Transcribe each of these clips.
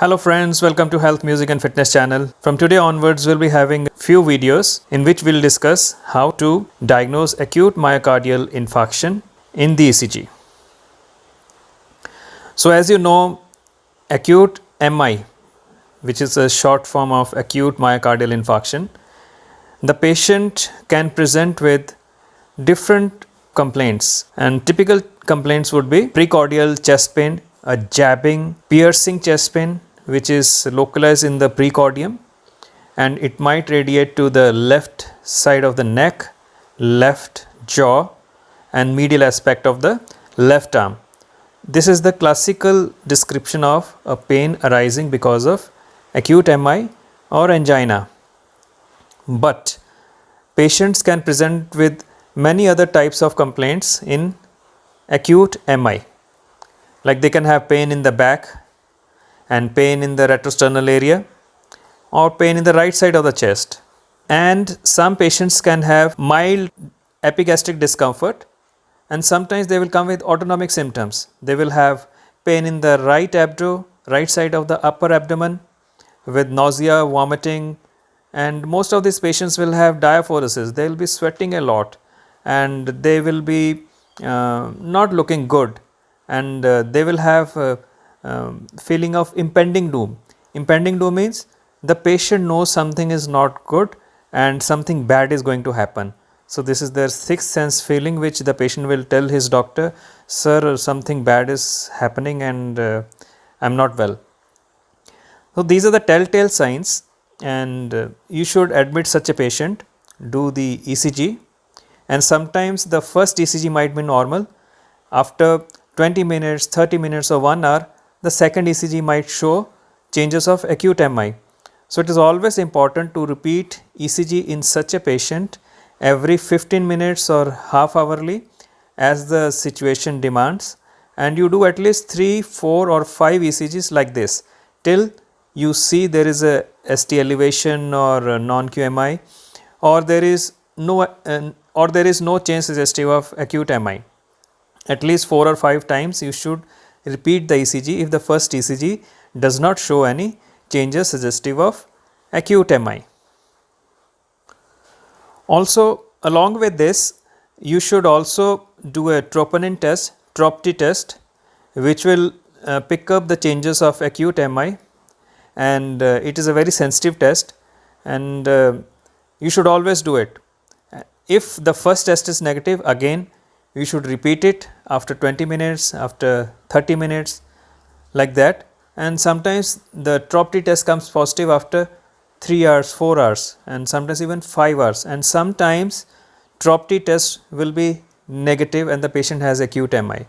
Hello friends, welcome to Health Music and Fitness channel. From today onwards we'll be having few videos in which we'll discuss how to diagnose acute myocardial infarction in the ECG. So as you know, acute MI, which is a short form of acute myocardial infarction, the patient can present with different complaints, and typical complaints would be precordial chest pain, a jabbing, piercing chest pain which is localized in the precordium, and it might radiate to the left side of the neck, left jaw, and medial aspect of the left arm. This is the classical description of a pain arising because of acute MI or angina. But patients can present with many other types of complaints in acute MI. Like they can have pain in the back and pain in the retrosternal area or pain in the right side of the chest. And some patients can have mild epigastric discomfort, and sometimes they will come with autonomic symptoms. They will have pain in the right side of the upper abdomen with nausea, vomiting, and most of these patients will have diaphoresis. They will be sweating a lot and they will be not looking good, and they will have feeling of impending doom. Impending doom means the patient knows something is not good and something bad is going to happen. So this is their sixth sense feeling which the patient will tell his doctor, sir, something bad is happening and I'm not well. So these are the telltale signs, and you should admit such a patient, do the ECG, and sometimes the first ECG might be normal. After 20 minutes, 30 minutes or 1 hour, the second ECG might show changes of acute MI. So it is always important to repeat ECG in such a patient every 15 minutes or half hourly as the situation demands, and you do at least 3, 4 or 5 ECGs like this till you see there is a ST elevation or non-QMI, or there is no change suggestive of acute MI. At least 4 or 5 times you should repeat the ECG if the first ECG does not show any changes suggestive of acute MI. Also, along with this, you should also do a troponin test, TROP-T test, which will pick up the changes of acute MI, and it is a very sensitive test, and you should always do it. If the first test is negative, again you should repeat it after 20 minutes, after 30 minutes, like that. And sometimes the TROP-T test comes positive after 3 hours, 4 hours, and sometimes even 5 hours, and sometimes TROP-T test will be negative and the patient has acute MI.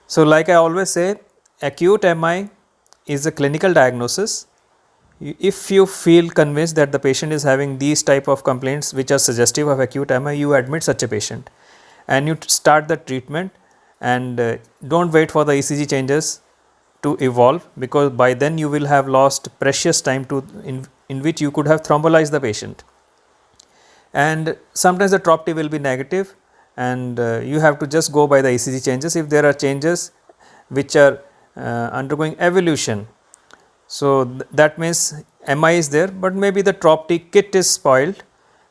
So like I always say, acute MI is a clinical diagnosis. If you feel convinced that the patient is having these type of complaints which are suggestive of acute MI, you admit such a patient and you start the treatment, and don't wait for the ECG changes to evolve, because by then you will have lost precious time in which you could have thrombolized the patient. And sometimes the TROP-T will be negative, and you have to just go by the ECG changes. If there are changes which are undergoing evolution, so that means MI is there, but maybe the TROP-T kit is spoiled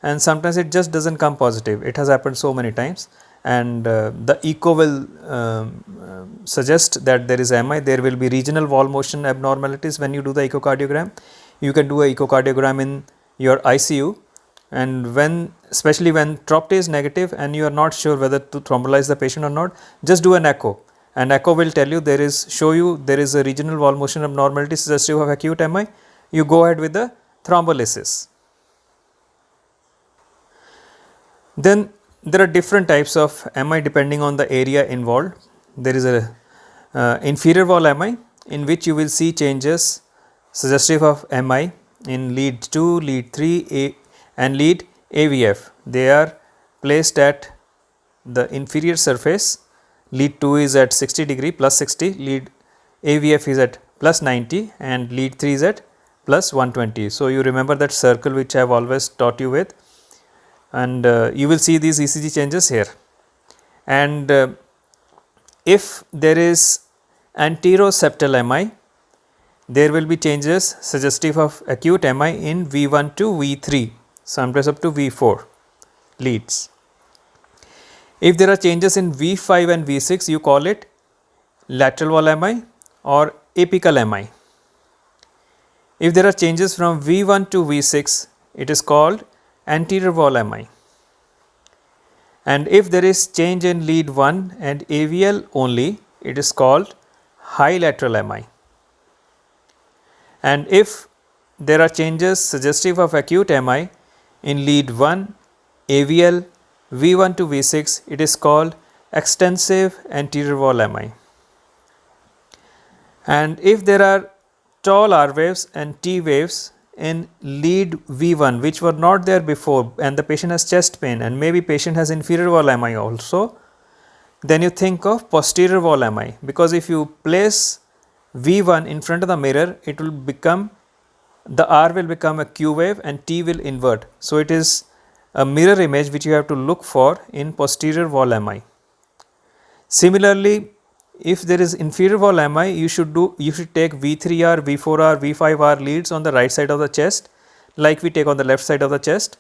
and sometimes it just doesn't come positive. It has happened so many times, and the echo will suggest that there is MI. There will be regional wall motion abnormalities when you do the echocardiogram. You can do a echocardiogram in your ICU, and especially when TROP-T is negative and you are not sure whether to thrombolize the patient or not, just do an echo, and echo will tell you there is a regional wall motion abnormality suggestive of acute MI. You go ahead with the thrombolysis. Then there are different types of MI depending on the area involved. There is a inferior wall MI, in which you will see changes suggestive of MI in lead 2, lead 3 and lead AVF. They are placed at the inferior surface. Lead 2 is at 60 degree plus 60, lead AVF is at plus 90, and lead 3 is at plus 120. So you remember that circle which I have always taught you with, and you will see these ECG changes here. And if there is anteroseptal MI, there will be changes suggestive of acute MI in V1 to V3, sometimes up to V4 leads. If there are changes in V5 and V6, you call it lateral wall MI or apical MI. If there are changes from V1 to V6, it is called anterior wall MI. And if there is change in lead 1 and AVL only, it is called high lateral MI. And if there are changes suggestive of acute MI in lead 1, AVL, V1 to V6, it is called extensive anterior wall MI. And if there are tall R waves and T waves in lead V1 which were not there before, and the patient has chest pain and maybe patient has inferior wall MI also, then you think of posterior wall MI, because if you place V1 in front of the mirror, it will become, the R will become a Q wave and T will invert. So it is a mirror image which you have to look for in posterior wall MI. Similarly, if there is inferior wall MI, you should take V3R, V4R, V5R leads on the right side of the chest, like we take on the left side of the chest,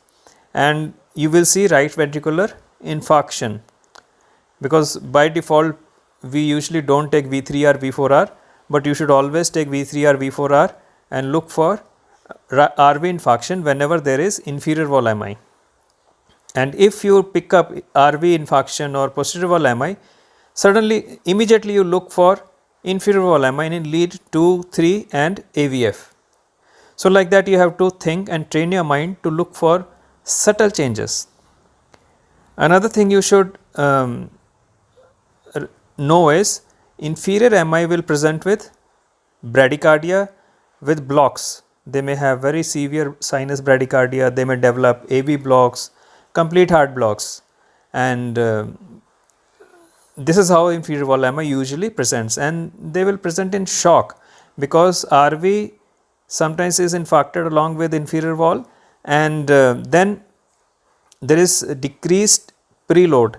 and you will see right ventricular infarction, because by default we usually don't take V3R, V4R, but you should always take V3R, V4R and look for RV infarction whenever there is inferior wall MI. And if you pick up RV infarction or posterior wall MI, suddenly immediately you look for inferior wall MI in lead 2, 3 and AVF. So like that you have to think and train your mind to look for subtle changes. Another thing you should know is inferior MI will present with bradycardia with blocks. They may have very severe sinus bradycardia, they may develop AV blocks, complete heart blocks, and this is how inferior wall MI usually presents, and they will present in shock because RV sometimes is infarcted along with inferior wall, and then there is decreased preload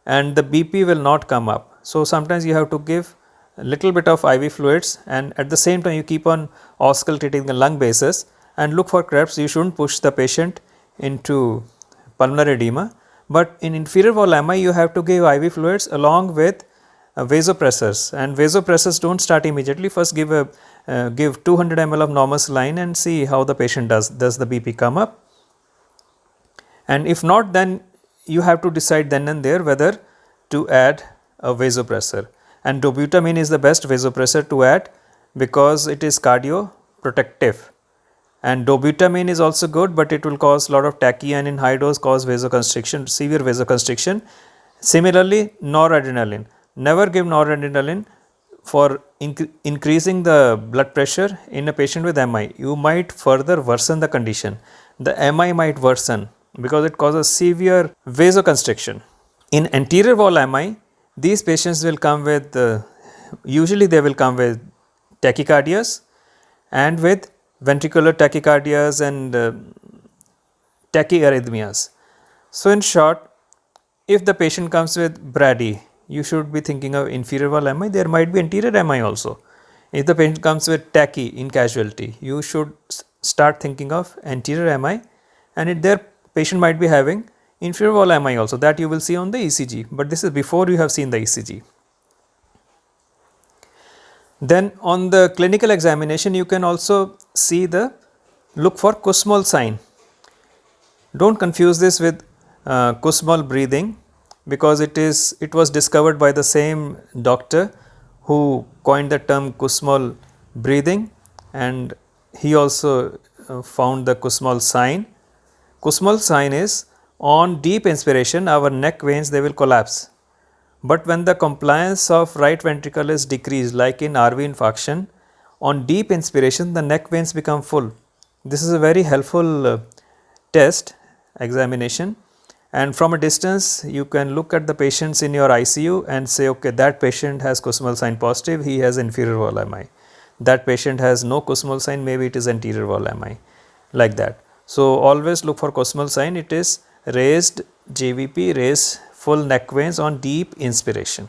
and the BP will not come up. So sometimes you have to give a little bit of IV fluids, and at the same time you keep on auscultating the lung bases and look for creps. You shouldn't push the patient into pulmonary edema. But in inferior wall MI, you have to give IV fluids along with vasopressors, and vasopressors don't start immediately. First give 200 ml of normal saline and see how the patient does. Does the BP come up? And if not, then you have to decide then and there whether to add a vasopressor. And dobutamine is the best vasopressor to add because it is cardioprotective. And dobutamine is also good, but it will cause a lot of tachy and in high dose cause vasoconstriction, severe vasoconstriction. Similarly, noradrenaline. Never give noradrenaline for increasing the blood pressure in a patient with MI. You might further worsen the condition. The MI might worsen because it causes severe vasoconstriction. In anterior wall MI, these patients will come with, usually they will come with tachycardias and with ventricular tachycardias and tachyarrhythmias. So in short, if the patient comes with brady, you should be thinking of inferior wall MI. There might be anterior MI also. If the patient comes with tachy in casualty, you should start thinking of anterior MI, and their patient might be having inferior wall MI also, that you will see on the ECG, but this is before you have seen the ECG. Then on the clinical examination, you can also see look for Kussmaul sign. Don't confuse this with Kussmaul breathing, because it was discovered by the same doctor who coined the term Kussmaul breathing, and he also found the Kussmaul sign. Kussmaul sign is on deep inspiration our neck veins they will collapse. But when the compliance of right ventricle is decreased, like in RV infarction, on deep inspiration the neck veins become full. This is a very helpful test, examination, and from a distance you can look at the patients in your ICU and say, okay, that patient has Kussmaul sign positive, he has inferior wall MI. That patient has no Kussmaul sign, maybe it is anterior wall MI, like that. So always look for Kussmaul sign. It is raised JVP, raised full neck veins on deep inspiration.